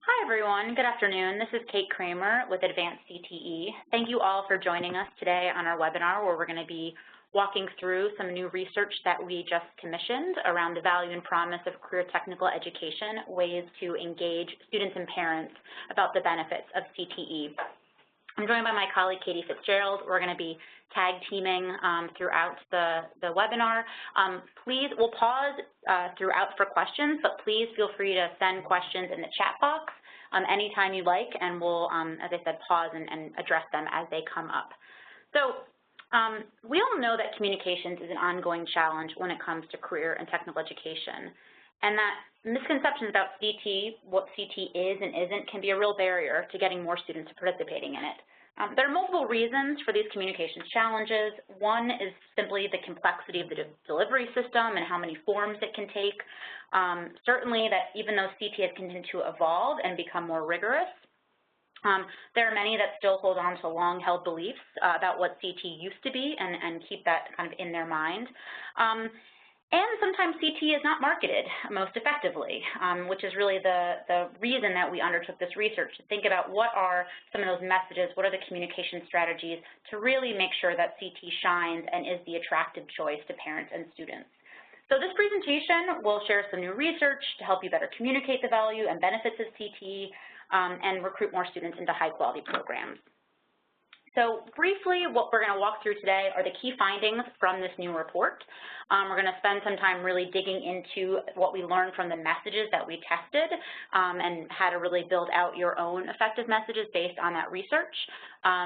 Hi, everyone. Good afternoon. This is Kate Kramer with Advanced CTE. Thank you all for joining us today on our webinar where we're going to be walking through some new research that we just commissioned around the value and promise of career technical education, ways to engage students and parents about the benefits of CTE. I'm joined by my colleague, Katie Fitzgerald. We're going to be tag teaming throughout the webinar. We'll pause throughout for questions, but please feel free to send questions in the chat box anytime you like, and we'll, as I said, pause and address them as they come up. So we all know that communications is an ongoing challenge when it comes to career and technical education, and that misconceptions about CT, what CT is and isn't, can be a real barrier to getting more students participating in it. There are multiple reasons for these communications challenges. One is simply the complexity of the delivery system and how many forms it can take. Certainly that even though CT has continued to evolve and become more rigorous, there are many that still hold on to long-held beliefs about what CT used to be and keep that kind of in their mind. And sometimes CT is not marketed most effectively, which is really the reason that we undertook this research, to think about what are some of those messages, what are the communication strategies to really make sure that CT shines and is the attractive choice to parents and students. So this presentation will share some new research to help you better communicate the value and benefits of CT and recruit more students into high-quality programs. So briefly, what we're going to walk through today are the key findings from this new report. We're going to spend some time really digging into what we learned from the messages that we tested and how to really build out your own effective messages based on that research,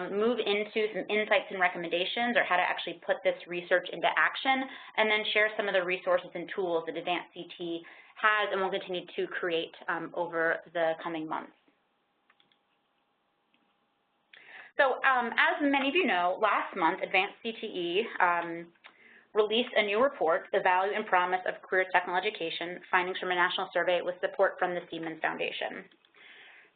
move into some insights and recommendations or how to actually put this research into action, and then share some of the resources and tools that Advanced CT has and will continue to create over the coming months. So as many of you know, last month, Advanced CTE released a new report, The Value and Promise of Career Technical Education, Findings from a National Survey with support from the Siemens Foundation.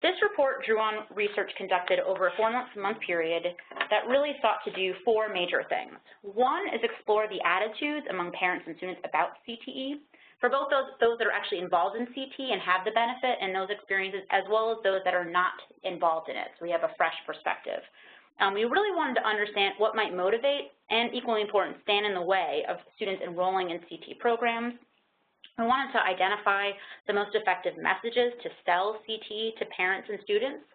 This report drew on research conducted over a 4-month period that really sought to do 4 major things. One is explore the attitudes among parents and students about CTE, for both those that are actually involved in CT and have the benefit and those experiences, as well as those that are not involved in it, so we have a fresh perspective. We really wanted to understand what might motivate and, equally important, stand in the way of students enrolling in CT programs. We wanted to identify the most effective messages to sell CT to parents and students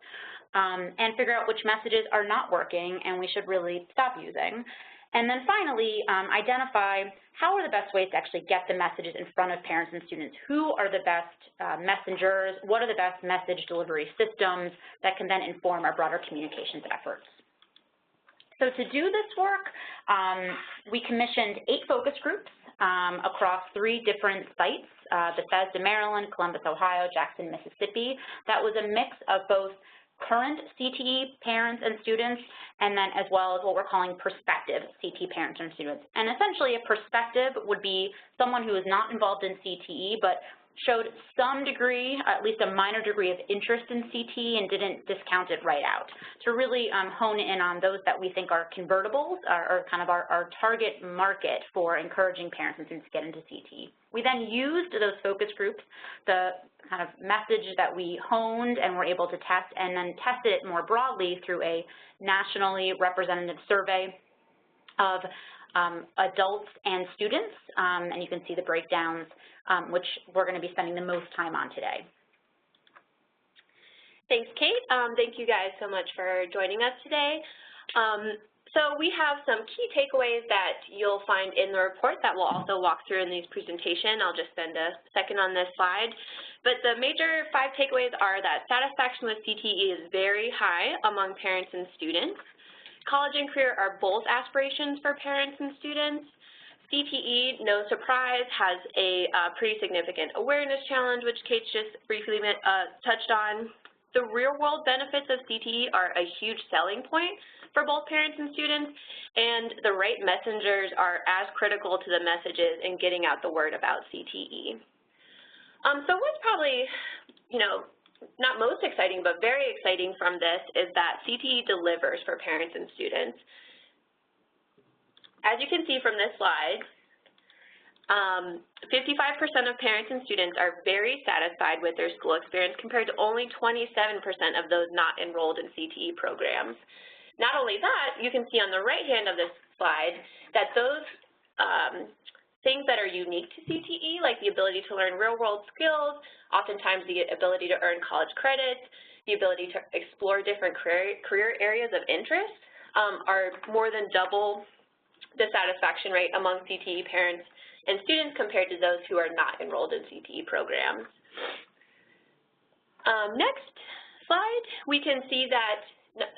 and figure out which messages are not working and we should really stop using. And then finally, identify how are the best ways to actually get the messages in front of parents and students. Who are the best messengers? What are the best message delivery systems that can then inform our broader communications efforts? So to do this work, we commissioned 8 focus groups across 3 different sites, Bethesda, Maryland, Columbus, Ohio, Jackson, Mississippi. That was a mix of both current CTE parents and students, and then as well as what we're calling prospective CTE parents and students. And essentially a perspective would be someone who is not involved in CTE but showed some degree, at least a minor degree of interest in CTE and didn't discount it right out, to really hone in on those that we think are convertibles or kind of our target market for encouraging parents and students to get into CTE. We then used those focus groups, the kind of message that we honed and were able to test, and then tested it more broadly through a nationally representative survey of adults and students, and you can see the breakdowns, which we're going to be spending the most time on today. Thanks, Kate. Thank you guys so much for joining us today. So we have some key takeaways that you'll find in the report that we'll also walk through in this presentation. I'll just spend a second on this slide. But the major 5 takeaways are that satisfaction with CTE is very high among parents and students. College and career are both aspirations for parents and students. CTE, no surprise, has a pretty significant awareness challenge, which Kate just briefly touched on. The real-world benefits of CTE are a huge selling point for both parents and students, and the right messengers are as critical to the messages in getting out the word about CTE. So what's probably, not most exciting, but very exciting from this is that CTE delivers for parents and students. As you can see from this slide, 55% of parents and students are very satisfied with their school experience compared to only 27% of those not enrolled in CTE programs. Not only that, you can see on the right hand of this slide that those things that are unique to CTE, like the ability to learn real-world skills, oftentimes the ability to earn college credits, the ability to explore different career areas of interest, are more than double the satisfaction rate among CTE parents and students compared to those who are not enrolled in CTE programs. Next slide, we can see that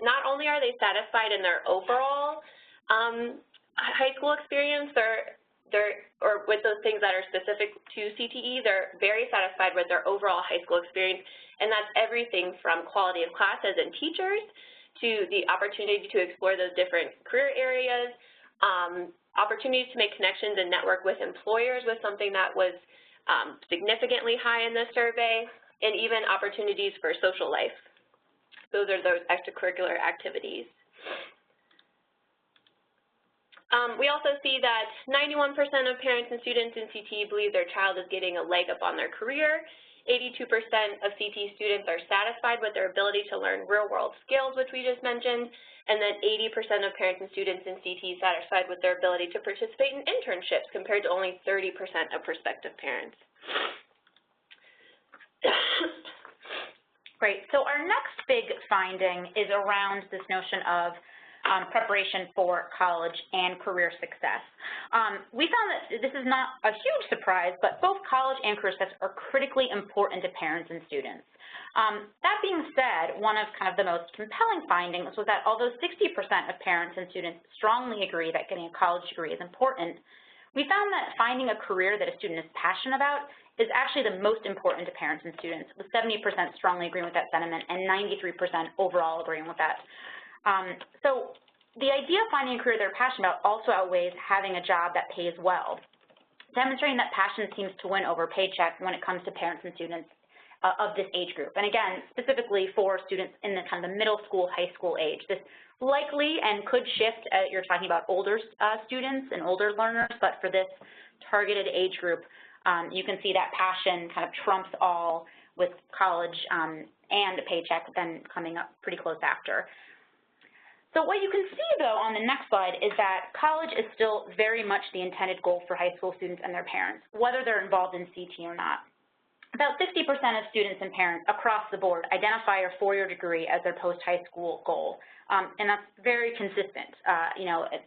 not only are they satisfied in their overall high school experience, or with those things that are specific to CTE, they're very satisfied with their overall high school experience, and that's everything from quality of classes and teachers to the opportunity to explore those different career areas, opportunities to make connections and network with employers was something that was significantly high in this survey, and even opportunities for social life. Those are those extracurricular activities. We also see that 91% of parents and students in CTE believe their child is getting a leg up on their career. 82% of CTE students are satisfied with their ability to learn real-world skills, which we just mentioned, and then 80% of parents and students in CTE satisfied with their ability to participate in internships compared to only 30% of prospective parents. Great. So our next big finding is around this notion of preparation for college and career success. We found that this is not a huge surprise, but both college and career success are critically important to parents and students. That being said, one of kind of the most compelling findings was that although 60% of parents and students strongly agree that getting a college degree is important, we found that finding a career that a student is passionate about is actually the most important to parents and students, with 70% strongly agreeing with that sentiment and 93% overall agreeing with that. So the idea of finding a career they're passionate about also outweighs having a job that pays well, demonstrating that passion seems to win over paycheck when it comes to parents and students of this age group. And again, specifically for students in the kind of the middle school, high school age. This likely and could shift, you're talking about older students and older learners, but for this targeted age group, you can see that passion kind of trumps all with college and a paycheck then coming up pretty close after. So what you can see, though, on the next slide is that college is still very much the intended goal for high school students and their parents, whether they're involved in CTE or not. About 60% of students and parents across the board identify a four-year degree as their post-high school goal, and that's very consistent.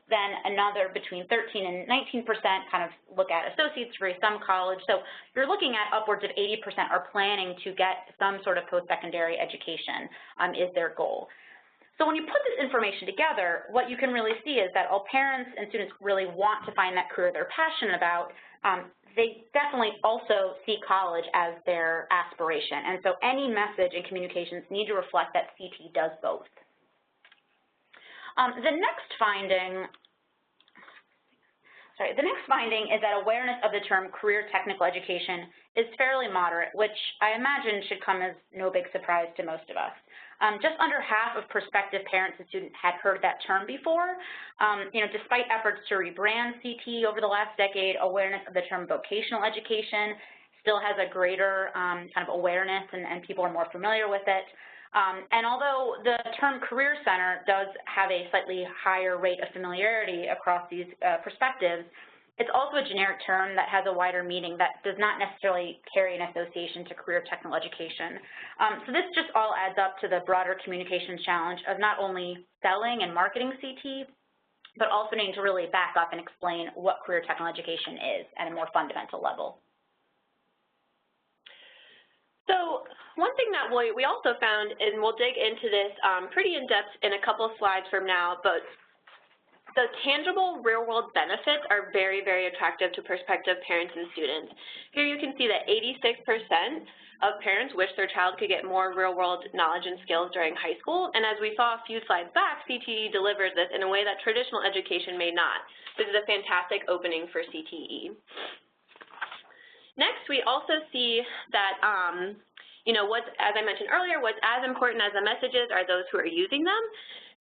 Then another between 13 and 19% kind of look at associate's degree, some college. So you're looking at upwards of 80% are planning to get some sort of post-secondary education is their goal. So when you put this information together, what you can really see is that while parents and students really want to find that career they're passionate about, they definitely also see college as their aspiration. And so any message and communications need to reflect that CTE does both. The next finding is that awareness of the term career technical education is fairly moderate, which I imagine should come as no big surprise to most of us. Just under half of prospective parents and students had heard that term before. Despite efforts to rebrand CTE over the last decade, awareness of the term vocational education still has a greater kind of awareness and people are more familiar with it. And although the term Career Center does have a slightly higher rate of familiarity across these perspectives, it's also a generic term that has a wider meaning that does not necessarily carry an association to career technical education. So this just all adds up to the broader communications challenge of not only selling and marketing CTE, but also needing to really back up and explain what career technical education is at a more fundamental level. So one thing that we also found, and we'll dig into this pretty in-depth in a couple of slides from now, but the tangible real-world benefits are very, very attractive to prospective parents and students. Here you can see that 86% of parents wish their child could get more real-world knowledge and skills during high school, and as we saw a few slides back, CTE delivers this in a way that traditional education may not. This is a fantastic opening for CTE. Next, we also see that as I mentioned earlier, what's as important as the messages are those who are using them.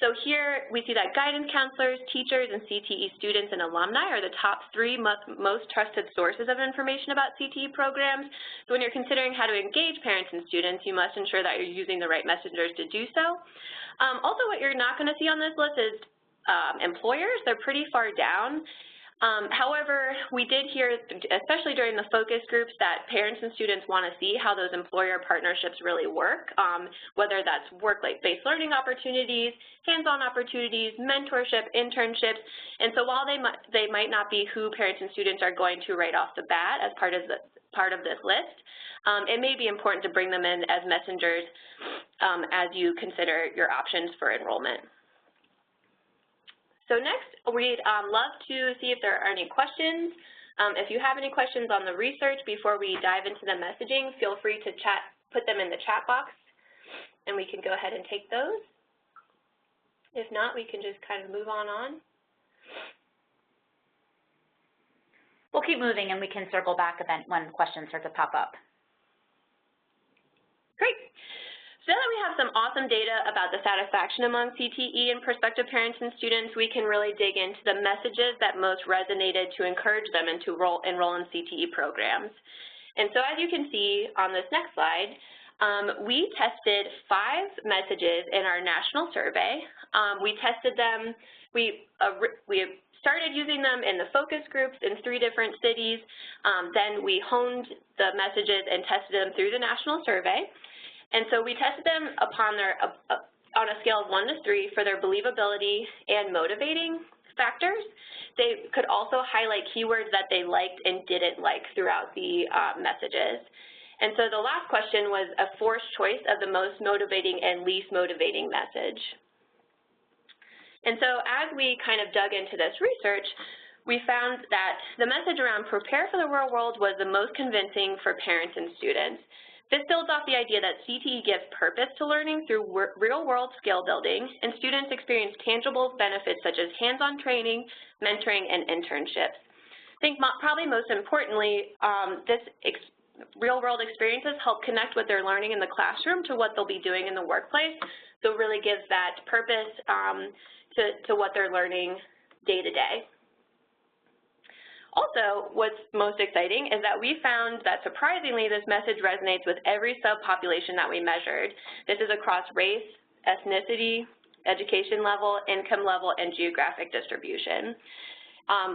So here we see that guidance counselors, teachers, and CTE students and alumni are the top 3 most trusted sources of information about CTE programs. So when you're considering how to engage parents and students, you must ensure that you're using the right messengers to do so. Also, what you're not going to see on this list is employers. They're pretty far down. However, we did hear, especially during the focus groups, that parents and students want to see how those employer partnerships really work, whether that's work-based learning opportunities, hands-on opportunities, mentorship, internships. And so while they might not be who parents and students are going to right off the bat as part of this list, it may be important to bring them in as messengers as you consider your options for enrollment. So next, we'd love to see if there are any questions. If you have any questions on the research before we dive into the messaging, feel free to put them in the chat box, and we can go ahead and take those. If not, we can just kind of move on. We'll keep moving, and we can circle back when questions start to pop up. Great. So now that we have some awesome data about the satisfaction among CTE and prospective parents and students, we can really dig into the messages that most resonated to encourage them and to enroll in CTE programs. And so as you can see on this next slide, we tested 5 messages in our national survey. We tested them, we started using them in the focus groups in 3 different cities. Then we honed the messages and tested them through the national survey. And so we tested them upon on a scale of 1 to 3 for their believability and motivating factors. They could also highlight keywords that they liked and didn't like throughout the messages. And so the last question was a forced choice of the most motivating and least motivating message. And so as we kind of dug into this research, we found that the message around prepare for the real world was the most convincing for parents and students. This builds off the idea that CTE gives purpose to learning through real-world skill building, and students experience tangible benefits such as hands-on training, mentoring, and internships. I think probably most importantly, real-world experiences help connect what they're learning in the classroom to what they'll be doing in the workplace, so it really gives that purpose to what they're learning day to day. Also, what's most exciting is that we found that surprisingly this message resonates with every subpopulation that we measured. This is across race, ethnicity, education level, income level, and geographic distribution.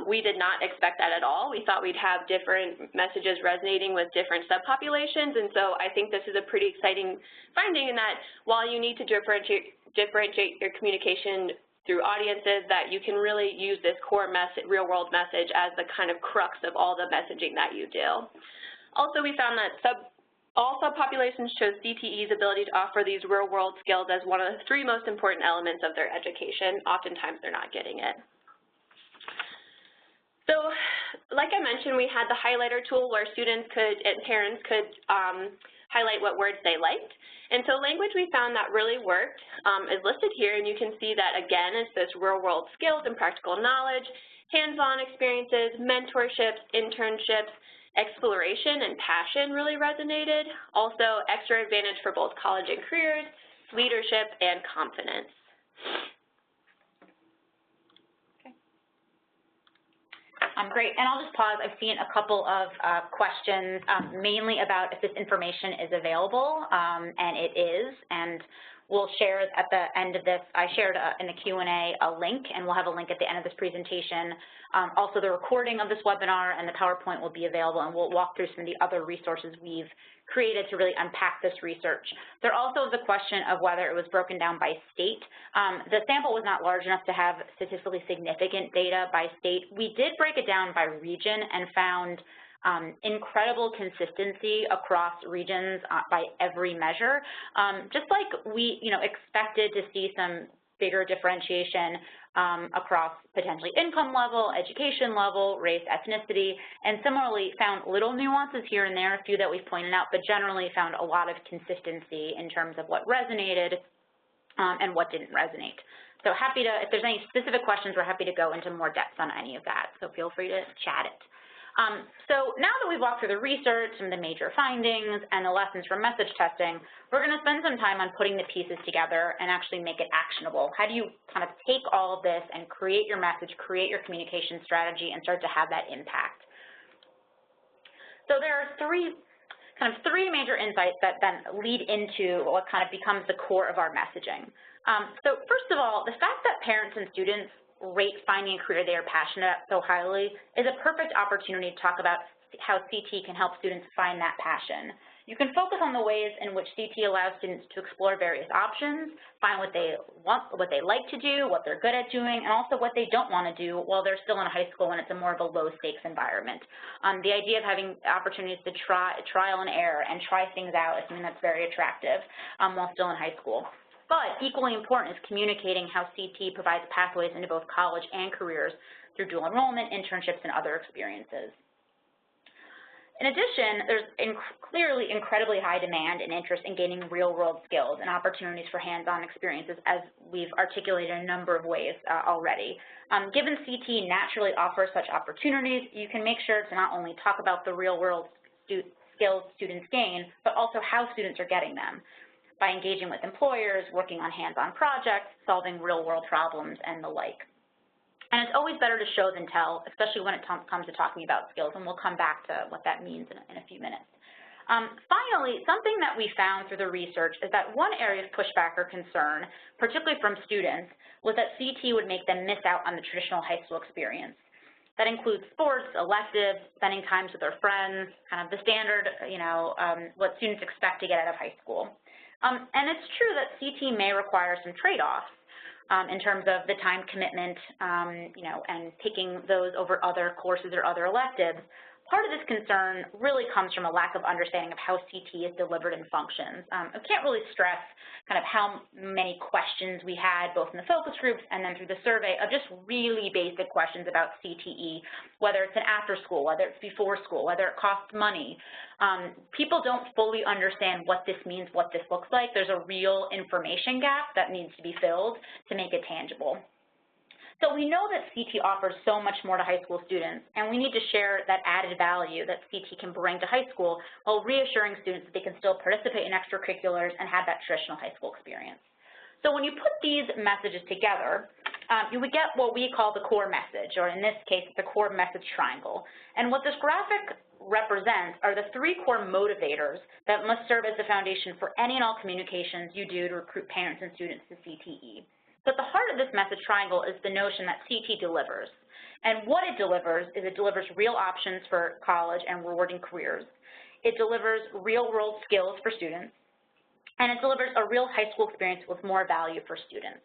We did not expect that at all. We thought we'd have different messages resonating with different subpopulations, and so I think this is a pretty exciting finding in that while you need to differentiate your communication through audiences, that you can really use this core real-world message as the kind of crux of all the messaging that you do. Also, we found that all subpopulations show CTE's ability to offer these real-world skills as one of the 3 most important elements of their education. Oftentimes, they're not getting it. So, like I mentioned, we had the highlighter tool where students and parents could highlight what words they liked. And so language we found that really worked is listed here, and you can see that, again, it's this real-world skills and practical knowledge, hands-on experiences, mentorships, internships, exploration and passion really resonated. Also, extra advantage for both college and careers, leadership, and confidence. Great, and I'll just pause. I've seen a couple of questions, mainly about if this information is available, and it is, and we'll share at the end of this. I shared in the Q&A a link, and we'll have a link at the end of this presentation. Also, the recording of this webinar and the PowerPoint will be available, and we'll walk through some of the other resources we've created to really unpack this research. There also is a question of whether it was broken down by state. The sample was not large enough to have statistically significant data by state. We did break it down by region and found incredible consistency across regions by every measure. Just like we expected to see some bigger differentiation across potentially income level, education level, race, ethnicity, and similarly found little nuances here and there, a few that we've pointed out, but generally found a lot of consistency in terms of what resonated and what didn't resonate. So happy to, if there's any specific questions, we're happy to go into more depth on any of that, so feel free to chat it. So now that we've walked through the research and the major findings and the lessons from message testing, we're going to spend some time on putting the pieces together and actually make it actionable. How do you kind of take all of this and create your message, create your communication strategy, and start to have that impact? So there are three major insights that then lead into what kind of becomes the core of our messaging. So first of all, the fact that parents and students rate finding a career they are passionate about so highly is a perfect opportunity to talk about how CTE can help students find that passion. You can focus on the ways in which CTE allows students to explore various options, find what they want, what they like to do, what they're good at doing, and also what they don't want to do while they're still in high school and it's a more of a low-stakes environment. The idea of having opportunities to trial and error and try things out is something that's very attractive while still in high school. But equally important is communicating how CTE provides pathways into both college and careers through dual enrollment, internships, and other experiences. In addition, there's clearly incredibly high demand and interest in gaining real-world skills and opportunities for hands-on experiences, as we've articulated in a number of ways already. Given CTE naturally offers such opportunities, you can make sure to not only talk about the real-world skills students gain, but also how students are getting them, by engaging with employers, working on hands-on projects, solving real-world problems, and the like. And it's always better to show than tell, especially when it comes to talking about skills, and we'll come back to what that means in a few minutes. Finally, something that we found through the research is that one area of pushback or concern, particularly from students, was that CTE would make them miss out on the traditional high school experience. That includes sports, electives, spending time with their friends, kind of the standard, what students expect to get out of high school. And it's true that CTE may require some trade-offs in terms of the time commitment, and picking those over other courses or other electives. Part of this concern really comes from a lack of understanding of how CTE is delivered and functions. I can't really stress kind of how many questions we had, both in the focus groups and then through the survey, of just really basic questions about CTE, whether it's an after school, whether it's before school, whether it costs money. People don't fully understand what this means, what this looks like. There's a real information gap that needs to be filled to make it tangible. So we know that CTE offers so much more to high school students, and we need to share that added value that CTE can bring to high school while reassuring students that they can still participate in extracurriculars and have that traditional high school experience. So when you put these messages together, you would get what we call the core message, or in this case, the core message triangle. And what this graphic represents are the three core motivators that must serve as the foundation for any and all communications you do to recruit parents and students to CTE. So at the heart of this message triangle is the notion that CTE delivers. And what it delivers is it delivers real options for college and rewarding careers. It delivers real-world skills for students. And it delivers a real high school experience with more value for students.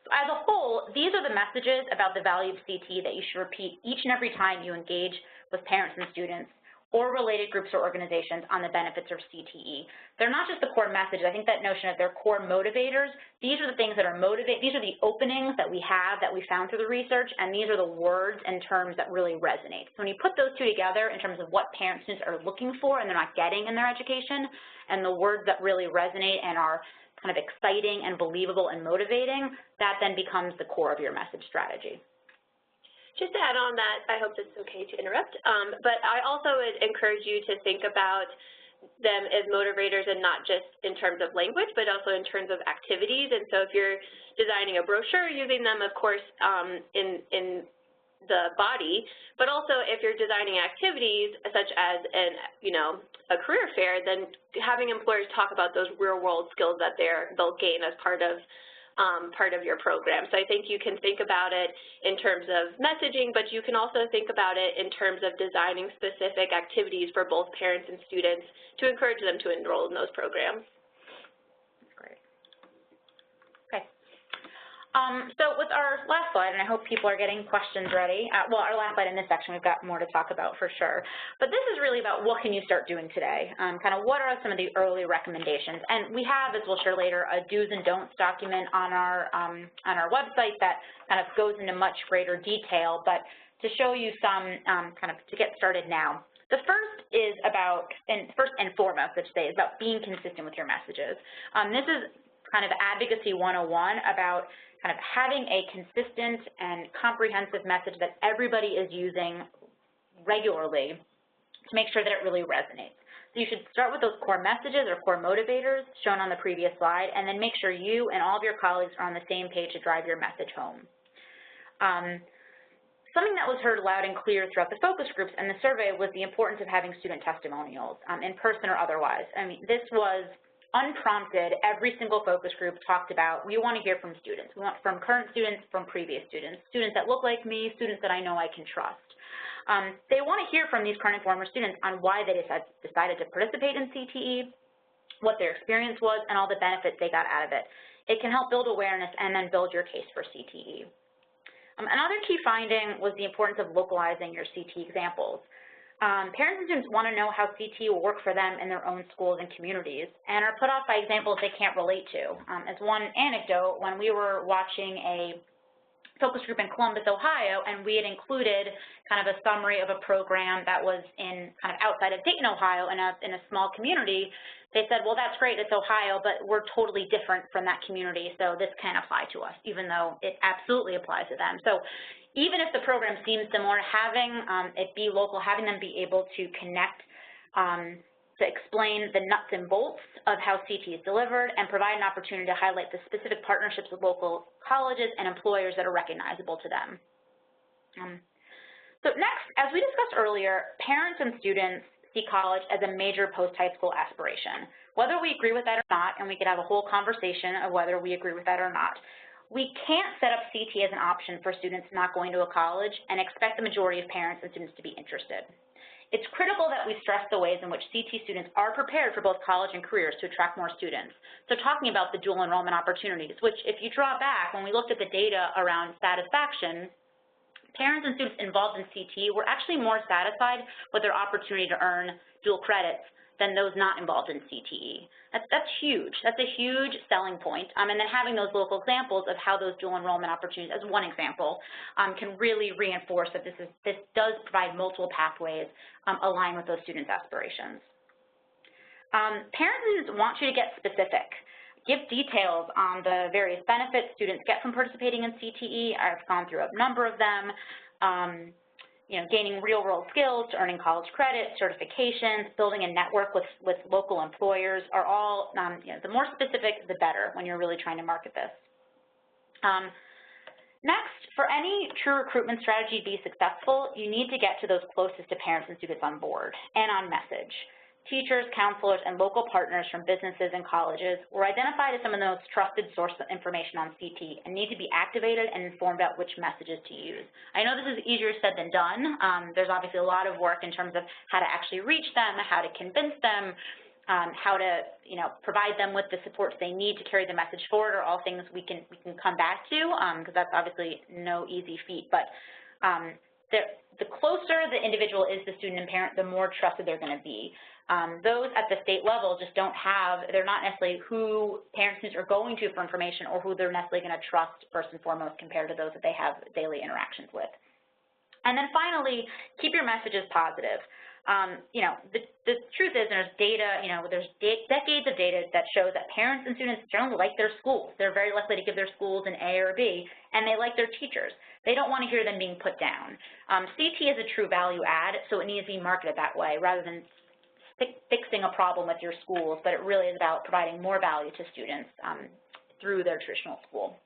So as a whole, these are the messages about the value of CTE that you should repeat each and every time you engage with parents and students or related groups or organizations on the benefits of CTE. They're not just the core message. I think that notion of they're core motivators, these are the things that are these are the openings that we have that we found through the research, and these are the words and terms that really resonate. So when you put those two together in terms of what parents and students are looking for and they're not getting in their education, and the words that really resonate and are kind of exciting and believable and motivating, that then becomes the core of your message strategy. Just to add on that, I hope it's okay to interrupt, but I also would encourage you to think about them as motivators and not just in terms of language, but also in terms of activities. And so if you're designing a brochure, using them, of course, in the body, but also if you're designing activities such as a career fair, then having employers talk about those real-world skills that they'll gain as part of your program. So I think you can think about it in terms of messaging, but you can also think about it in terms of designing specific activities for both parents and students to encourage them to enroll in those programs. That's great. Okay. So with our last slide, and I hope people are getting questions ready. Well, our last slide in this section, we've got more to talk about for sure. But this is really about what can you start doing today? Kind of what are some of the early recommendations? And we have, as we'll share later, a do's and don'ts document on our website that kind of goes into much greater detail. But to show you some to get started now. The first is about, and first and foremost, I should say, is about being consistent with your messages. This is kind of Advocacy 101 about kind of having a consistent and comprehensive message that everybody is using regularly to make sure that it really resonates. So you should start with those core messages or core motivators shown on the previous slide, and then make sure you and all of your colleagues are on the same page to drive your message home. Something that was heard loud and clear throughout the focus groups and the survey was the importance of having student testimonials, in person or otherwise. I mean, this was unprompted. Every single focus group talked about, we want to hear from students. We want from current students, from previous students, students that look like me, students that I know I can trust. They want to hear from these current and former students on why they decided to participate in CTE, what their experience was, and all the benefits they got out of it. It can help build awareness and then build your case for CTE. Another key finding was the importance of localizing your CTE examples. Parents and students want to know how CTE will work for them in their own schools and communities, and are put off by examples they can't relate to. As one anecdote, when we were watching a focus group in Columbus, Ohio, and we had included kind of a summary of a program that was in kind of outside of Dayton, Ohio, in a small community, they said, well, that's great, it's Ohio, but we're totally different from that community, so this can't apply to us, even though it absolutely applies to them. So even if the program seems similar, having it be local, having them be able to connect to explain the nuts and bolts of how CTE is delivered and provide an opportunity to highlight the specific partnerships with local colleges and employers that are recognizable to them. So next, as we discussed earlier, parents and students see college as a major post-high school aspiration. Whether we agree with that or not, and we could have a whole conversation of whether we agree with that or not, we can't set up CTE as an option for students not going to a college and expect the majority of parents and students to be interested. It's critical that we stress the ways in which CTE students are prepared for both college and careers to attract more students. So talking about the dual enrollment opportunities, which if you draw back, when we looked at the data around satisfaction, parents and students involved in CTE were actually more satisfied with their opportunity to earn dual credits than those not involved in CTE. That's huge. That's a huge selling point. And then having those local examples of how those dual enrollment opportunities, as one example, can really reinforce that this does provide multiple pathways aligned with those students' aspirations. Parents and students want you to get specific. Give details on the various benefits students get from participating in CTE. I've gone through a number of them. Gaining real-world skills to earning college credit, certifications, building a network with local employers are all, the more specific, the better when you're really trying to market this. Next, for any true recruitment strategy to be successful, you need to get to those closest to parents and students on board and on message. Teachers, counselors, and local partners from businesses and colleges were identified as some of the most trusted sources of information on CTE and need to be activated and informed about which messages to use. I know this is easier said than done. There's obviously a lot of work in terms of how to actually reach them, how to convince them, how to provide them with the supports they need to carry the message forward, are all things we can come back to, because that's obviously no easy feat. But the closer the individual is the student and parent, the more trusted they're going to be. Those at the state level just they're not necessarily who parents and students are going to for information or who they're necessarily going to trust first and foremost compared to those that they have daily interactions with. And then finally, keep your messages positive. The truth is there's data, there's decades of data that shows that parents and students generally like their schools. They're very likely to give their schools an A or a B, and they like their teachers. They don't want to hear them being put down. CTE is a true value add, so it needs to be marketed that way rather than fixing a problem with your schools, but it really is about providing more value to students through their traditional school.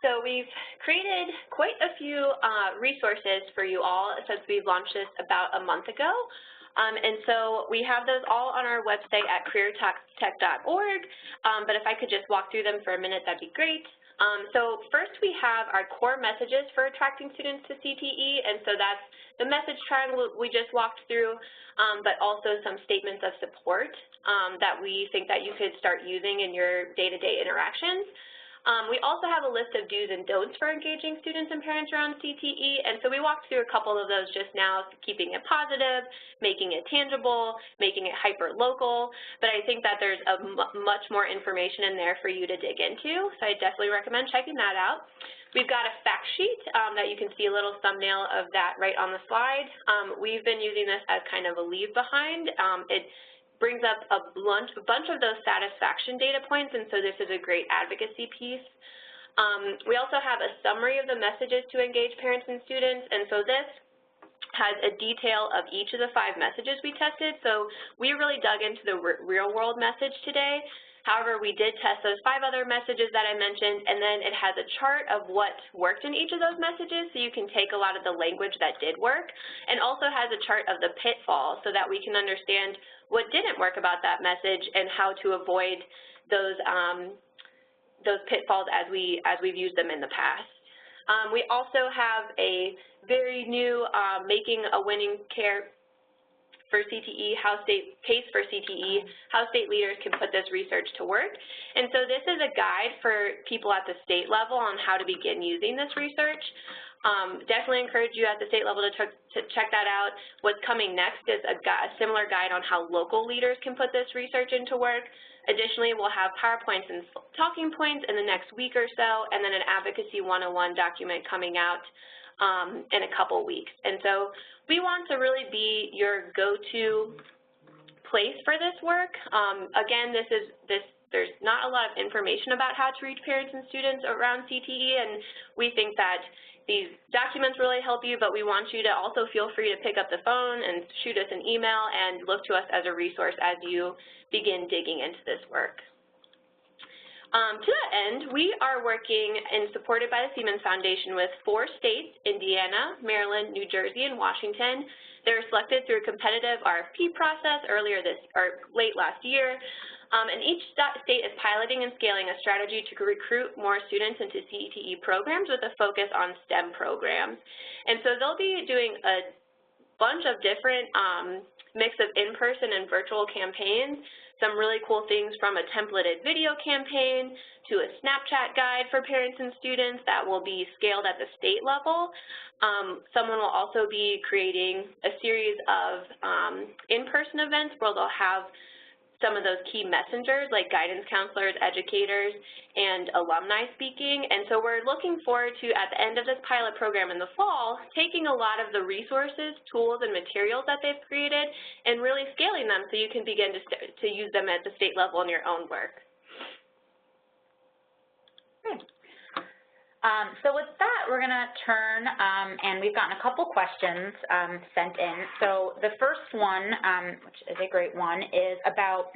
So we've created quite a few resources for you all since we've launched this about a month ago. And so we have those all on our website at careertech.org, but if I could just walk through them for a minute, that'd be great. So first we have our core messages for attracting students to CTE, and so that's the message triangle we just walked through, but also some statements of support that we think that you could start using in your day-to-day interactions. We also have a list of do's and don'ts for engaging students and parents around CTE, and so we walked through a couple of those just now, keeping it positive, making it tangible, making it hyper-local, but I think that there's much more information in there for you to dig into, so I definitely recommend checking that out. We've got a fact sheet that you can see a little thumbnail of that right on the slide. We've been using this as kind of a leave behind. It brings up a bunch of those satisfaction data points, and so this is a great advocacy piece. We also have a summary of the messages to engage parents and students, and so this has a detail of each of the 5 messages we tested. So we really dug into the real-world message today. However, we did test those 5 other messages that I mentioned, and then it has a chart of what worked in each of those messages, so you can take a lot of the language that did work, and also has a chart of the pitfalls so that we can understand what didn't work about that message and how to avoid those pitfalls as we've used them in the past. We also have a very new Making a Winning Care for CTE, case for CTE, how state leaders can put this research to work. And so this is a guide for people at the state level on how to begin using this research. Definitely encourage you at the state level to check that out. What's coming next is a similar guide on how local leaders can put this research into work. Additionally, we'll have PowerPoints and talking points in the next week or so, and then an Advocacy 101 document coming out in a couple weeks. And so we want to really be your go-to place for this work. Again, there's not a lot of information about how to reach parents and students around CTE, and we think that these documents really help you, but we want you to also feel free to pick up the phone and shoot us an email and look to us as a resource as you begin digging into this work. To that end, we are working and supported by the Siemens Foundation with 4 states, Indiana, Maryland, New Jersey, and Washington. They were selected through a competitive RFP process late last year. And each state is piloting and scaling a strategy to recruit more students into CTE programs with a focus on STEM programs. And so they'll be doing a bunch of different mix of in-person and virtual campaigns, some really cool things from a templated video campaign to a Snapchat guide for parents and students that will be scaled at the state level. Someone will also be creating a series of in-person events where they'll have some of those key messengers like guidance counselors, educators, and alumni speaking. And so we're looking forward to, at the end of this pilot program in the fall, taking a lot of the resources, tools, and materials that they've created and really scaling them so you can begin to use them at the state level in your own work. Good. So with that, we're going to turn, and we've gotten a couple questions sent in. So the first one, which is a great one, is about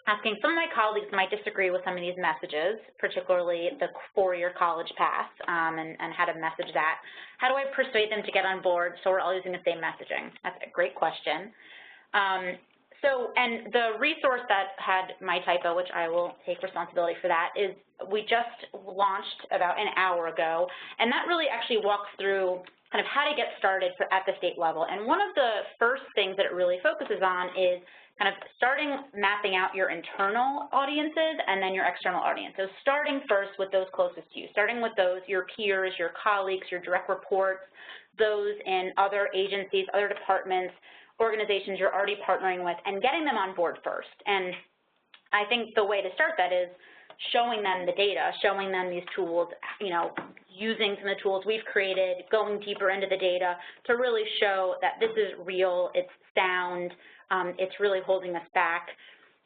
asking some of my colleagues might disagree with some of these messages, particularly the 4-year college pass, and how to message that. How do I persuade them to get on board so we're all using the same messaging? That's a great question. And the resource that had my typo, which I will take responsibility for that, is we just launched about an hour ago, and that really actually walks through kind of how to get started at the state level. And one of the first things that it really focuses on is kind of mapping out your internal audiences and then your external audience. So starting first with those closest to you, starting with those, your peers, your colleagues, your direct reports, those in other agencies, other departments, organizations you're already partnering with, and getting them on board first. And I think the way to start that is showing them the data, showing them these tools, using some of the tools we've created, going deeper into the data to really show that this is real, it's sound, it's really holding us back.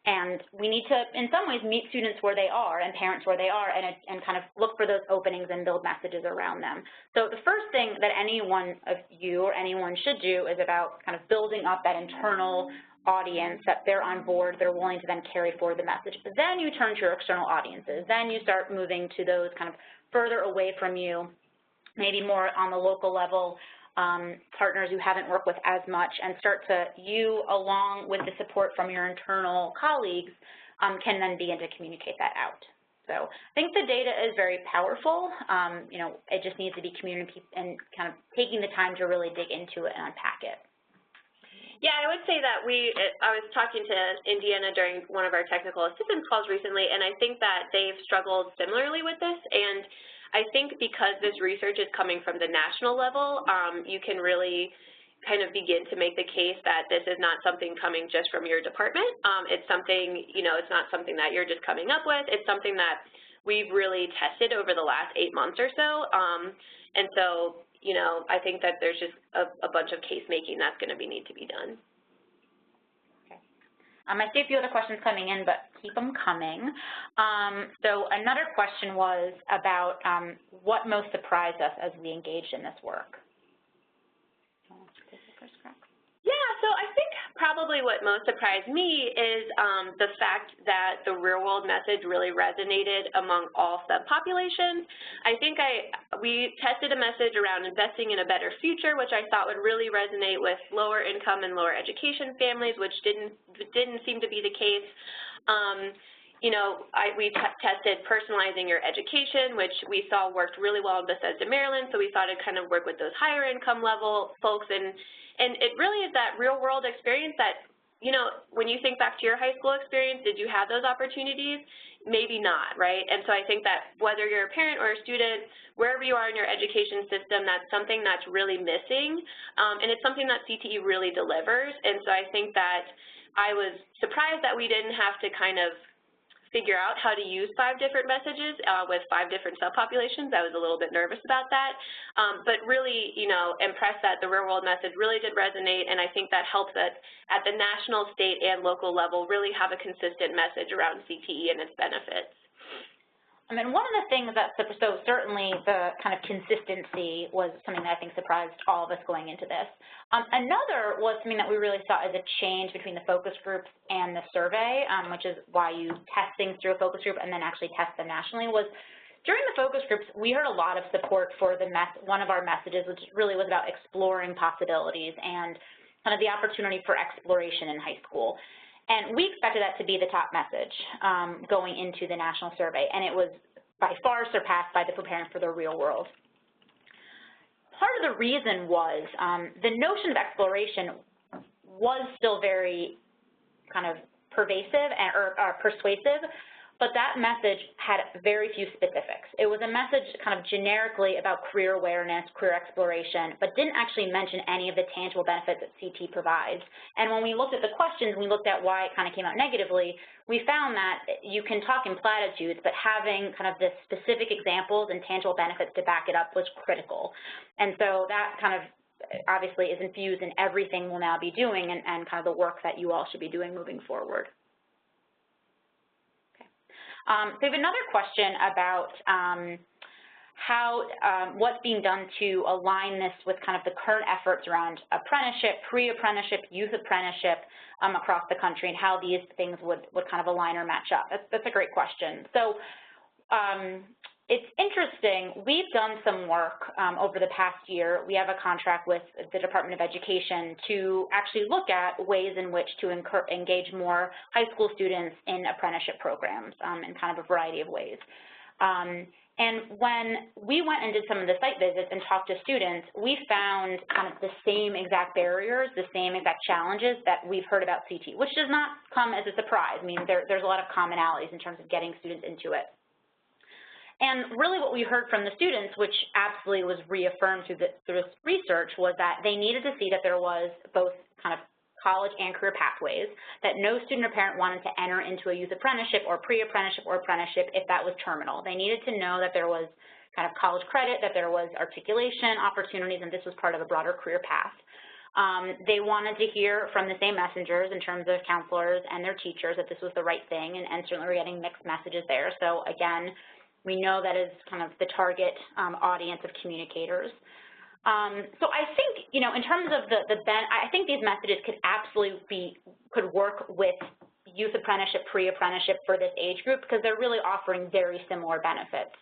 And we need to, in some ways, meet students where they are and parents where they are and kind of look for those openings and build messages around them. So the first thing that any one of you or anyone should do is about kind of building up that internal audience, that they're on board, they're willing to then carry forward the message. But then you turn to your external audiences. Then you start moving to those kind of further away from you, maybe more on the local level, partners you haven't worked with as much, and start to, along with the support from your internal colleagues, can then begin to communicate that out. So I think the data is very powerful. It just needs to be communicated and kind of taking the time to really dig into it and unpack it. Yeah, I would say that I was talking to Indiana during one of our technical assistance calls recently, and I think that they've struggled similarly with this. And I think because this research is coming from the national level, you can really kind of begin to make the case that this is not something coming just from your department. It's something, it's not something that you're just coming up with. It's something that we've really tested over the last 8 months or so. And so, I think that there's just a bunch of case making that's going to need to be done. Okay. I see a few other questions coming in, but keep them coming. So another question was about what most surprised us as we engaged in this work. Yeah, so I think probably what most surprised me is the fact that the real-world message really resonated among all subpopulations. I think we tested a message around investing in a better future, which I thought would really resonate with lower income and lower education families, which didn't seem to be the case. You know, we tested personalizing your education, which we saw worked really well in Bethesda, Maryland, so we thought it'd kind of work with those higher income level folks, and it really is that real world experience that, you know, when you think back to your high school experience, did you have those opportunities? Maybe not, right? And so I think that whether you're a parent or a student, wherever you are in your education system, that's something that's really missing, and it's something that CTE really delivers. And so I think that I was surprised that we didn't have to kind of figure out how to use 5 different messages with 5 different subpopulations. I was a little bit nervous about that, but really, you know, impressed that the real-world message really did resonate, and I think that helps us at the national, state, and local level really have a consistent message around CTE and its benefits. I mean, one of the things that, so certainly the kind of consistency was something that I think surprised all of us going into this. Another was something that we really saw as a change between the focus groups and the survey, which is why you test things through a focus group and then actually test them nationally, was during the focus groups, we heard a lot of support for one of our messages, which really was about exploring possibilities and kind of the opportunity for exploration in high school. And we expected that to be the top message going into the national survey, and it was by far surpassed by the preparing for the real world. Part of the reason was the notion of exploration was still very kind of pervasive or persuasive, but that message had very few specifics. It was a message kind of generically about career awareness, career exploration, but didn't actually mention any of the tangible benefits that CT provides. And when we looked at the questions, we looked at why it kind of came out negatively, we found that you can talk in platitudes, but having kind of the specific examples and tangible benefits to back it up was critical. And so that kind of obviously is infused in everything we'll now be doing and kind of the work that you all should be doing moving forward. So we have another question about what's being done to align this with kind of the current efforts around apprenticeship, pre-apprenticeship, youth apprenticeship across the country, and how these things would kind of align or match up. That's a great question. So it's interesting. We've done some work over the past year. We have a contract with the Department of Education to actually look at ways in which to engage more high school students in apprenticeship programs in kind of a variety of ways. And when we went and did some of the site visits and talked to students, we found kind of the same exact barriers, the same exact challenges that we've heard about CT, which does not come as a surprise. I mean, there's a lot of commonalities in terms of getting students into it. And really what we heard from the students, which absolutely was reaffirmed through this research, was that they needed to see that there was both kind of college and career pathways, that no student or parent wanted to enter into a youth apprenticeship or pre-apprenticeship or apprenticeship if that was terminal. They needed to know that there was kind of college credit, that there was articulation opportunities, and this was part of a broader career path. They wanted to hear from the same messengers in terms of counselors and their teachers that this was the right thing, and certainly we're getting mixed messages there. So again, we know that is kind of the target audience of communicators. So I think, you know, in terms of I think these messages could absolutely could work with youth apprenticeship, pre-apprenticeship for this age group because they're really offering very similar benefits.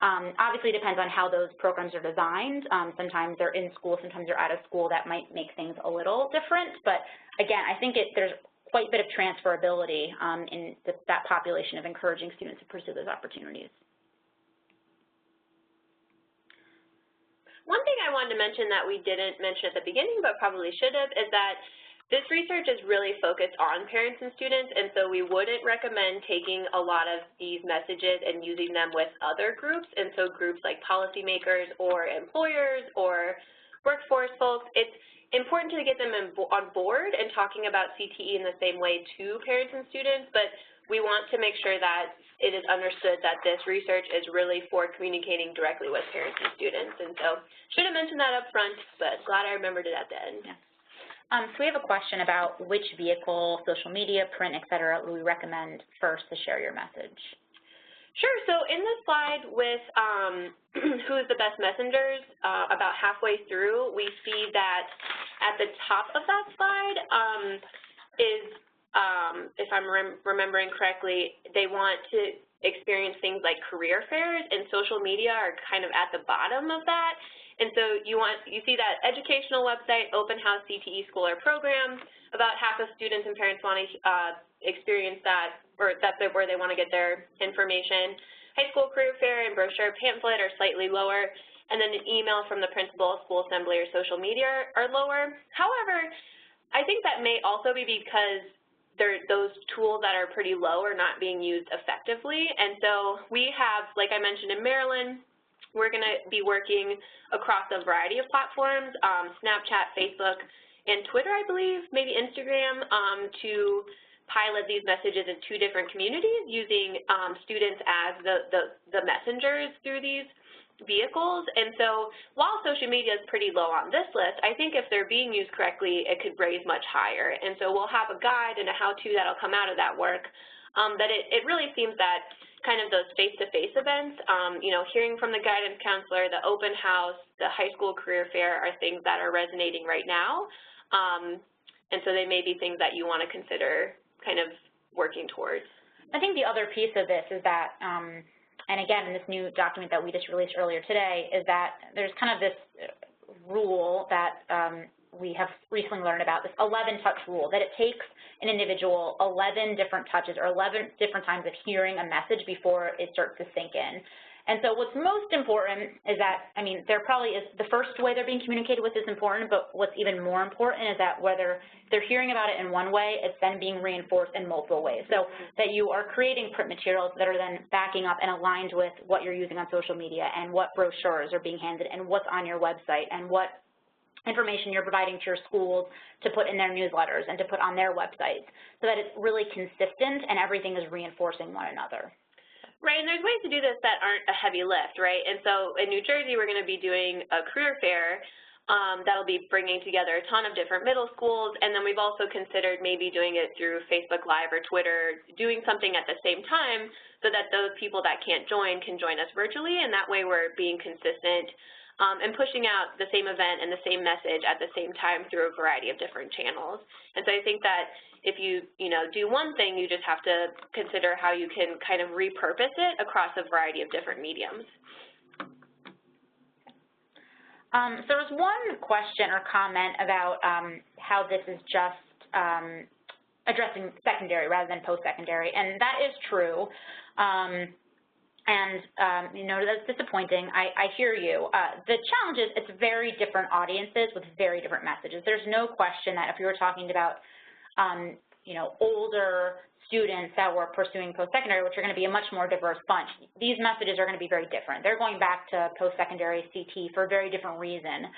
Obviously, it depends on how those programs are designed. Sometimes they're in school, sometimes they're out of school. That might make things a little different. But again, I think there's quite a bit of transferability in that population of encouraging students to pursue those opportunities. One thing I wanted to mention that we didn't mention at the beginning but probably should have is that this research is really focused on parents and students, and so we wouldn't recommend taking a lot of these messages and using them with other groups, and so groups like policymakers or employers or workforce folks. It's important to get them on board and talking about CTE in the same way to parents and students, but we want to make sure that it is understood that this research is really for communicating directly with parents and students. And so should have mentioned that up front, but glad I remembered it at the end. Yeah. So we have a question about which vehicle, social media, print, et cetera, we recommend first to share your message. Sure. So in the slide with who's the best messengers, about halfway through, we see that at the top of that slide is, if I'm remembering correctly, they want to experience things like career fairs, and social media are kind of at the bottom of that. And so you see that educational website, open house, CTE school or program. About half of students and parents want to experience that, or that's where they want to get their information. High school career fair and brochure pamphlet are slightly lower, and then an email from the principal, school assembly, or social media are lower. However, I think that may also be because those tools that are pretty low are not being used effectively. And so we have, like I mentioned in Maryland, we're going to be working across a variety of platforms, Snapchat, Facebook, and Twitter, I believe, maybe Instagram, to pilot these messages in 2 different communities using students as the messengers through these vehicles. And so while social media is pretty low on this list, I think if they're being used correctly, it could raise much higher. And so we'll have a guide and a how-to that'll come out of that work. But it really seems that kind of those face-to-face events, you know, hearing from the guidance counselor, the open house, the high school career fair are things that are resonating right now. And so they may be things that you want to consider kind of working towards. I think the other piece of this is that, and again, in this new document that we just released earlier today, is that there's kind of this rule that we have recently learned about, this 11-touch rule, that it takes an individual 11 different touches or 11 different times of hearing a message before it starts to sink in. And so what's most important is that, I mean, there probably is, the first way they're being communicated with is important, but what's even more important is that whether they're hearing about it in one way, it's then being reinforced in multiple ways. So that you are creating print materials that are then backing up and aligned with what you're using on social media and what brochures are being handed and what's on your website and what information you're providing to your schools to put in their newsletters and to put on their websites, so that it's really consistent and everything is reinforcing one another. Right, and there's ways to do this that aren't a heavy lift, right? And so in New Jersey, we're going to be doing a career fair that'll be bringing together a ton of different middle schools, and then we've also considered maybe doing it through Facebook Live or Twitter, doing something at the same time so that those people that can't join can join us virtually, and that way we're being consistent and pushing out the same event and the same message at the same time through a variety of different channels. And so I think that if you do one thing, you just have to consider how you can kind of repurpose it across a variety of different mediums. So there was one question or comment about how this is just addressing secondary rather than post-secondary, and that is true. You know, that's disappointing. I hear you. The challenge is it's very different audiences with very different messages. There's no question that if you were talking about, you know, older students that were pursuing post-secondary, which are going to be a much more diverse bunch, these messages are going to be very different. They're going back to post-secondary CT for a very different reason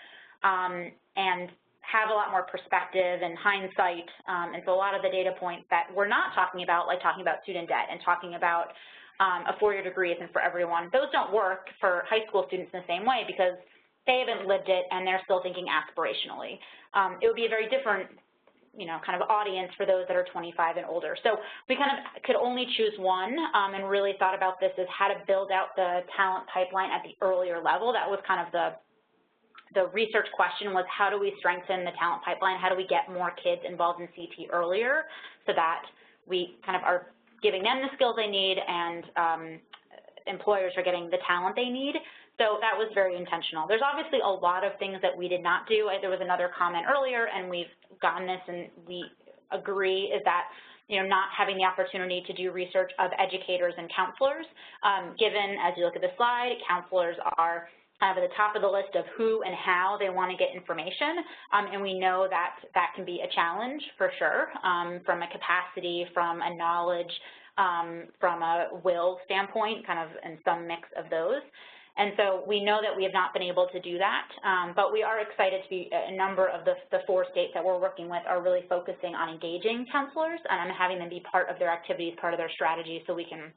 and have a lot more perspective and hindsight. And so a lot of the data points that we're not talking about, like talking about student debt and talking about a 4-year degree isn't for everyone, those don't work for high school students in the same way because they haven't lived it and they're still thinking aspirationally. It would be a very different, you know, kind of audience for those that are 25 and older. So we kind of could only choose one and really thought about this as how to build out the talent pipeline at the earlier level. That was kind of the research question, was how do we strengthen the talent pipeline? How do we get more kids involved in CT earlier so that we kind of are giving them the skills they need and employers are getting the talent they need. So that was very intentional. There's obviously a lot of things that we did not do. There was another comment earlier, and we've gotten this and we agree, is that, you know, not having the opportunity to do research of educators and counselors. Given, as you look at the slide, counselors are kind of at the top of the list of who and how they want to get information, and we know that that can be a challenge for sure, from a capacity, from a knowledge, from a will standpoint, kind of in some mix of those. And so we know that we have not been able to do that, but we are excited to be, a number of the 4 states that we're working with are really focusing on engaging counselors and having them be part of their activities, part of their strategy, so we can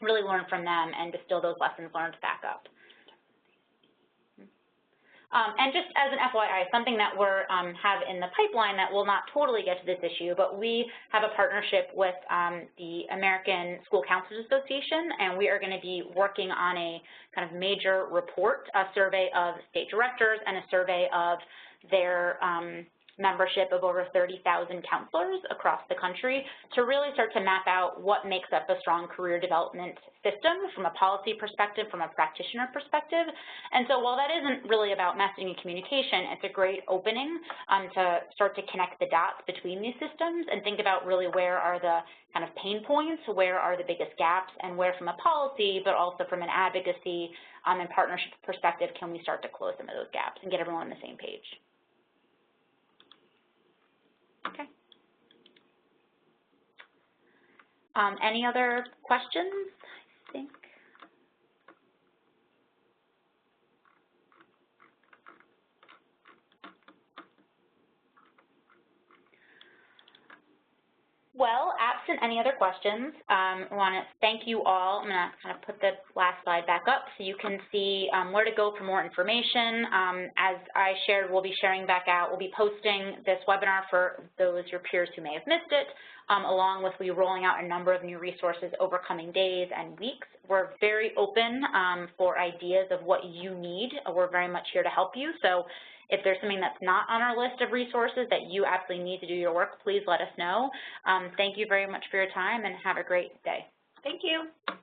really learn from them and distill those lessons learned back up. And just as an FYI, something that we're have in the pipeline that will not totally get to this issue, but we have a partnership with the American School Counselors Association, and we are going to be working on a kind of major report, a survey of state directors and a survey of their membership of over 30,000 counselors across the country to really start to map out what makes up a strong career development system from a policy perspective, from a practitioner perspective. And so while that isn't really about messaging and communication, it's a great opening to start to connect the dots between these systems and think about really where are the kind of pain points, where are the biggest gaps, and where from a policy, but also from an advocacy and partnership perspective, can we start to close some of those gaps and get everyone on the same page. Okay. Any other questions, I think? Well, absent any other questions, I want to thank you all. I'm going to kind of put the last slide back up so you can see where to go for more information. As I shared, we'll be sharing back out. We'll be posting this webinar for those your peers who may have missed it, along with we rolling out a number of new resources over coming days and weeks. We're very open for ideas of what you need. We're very much here to help you. So if there's something that's not on our list of resources that you absolutely need to do your work, please let us know. Thank you very much for your time and have a great day. Thank you.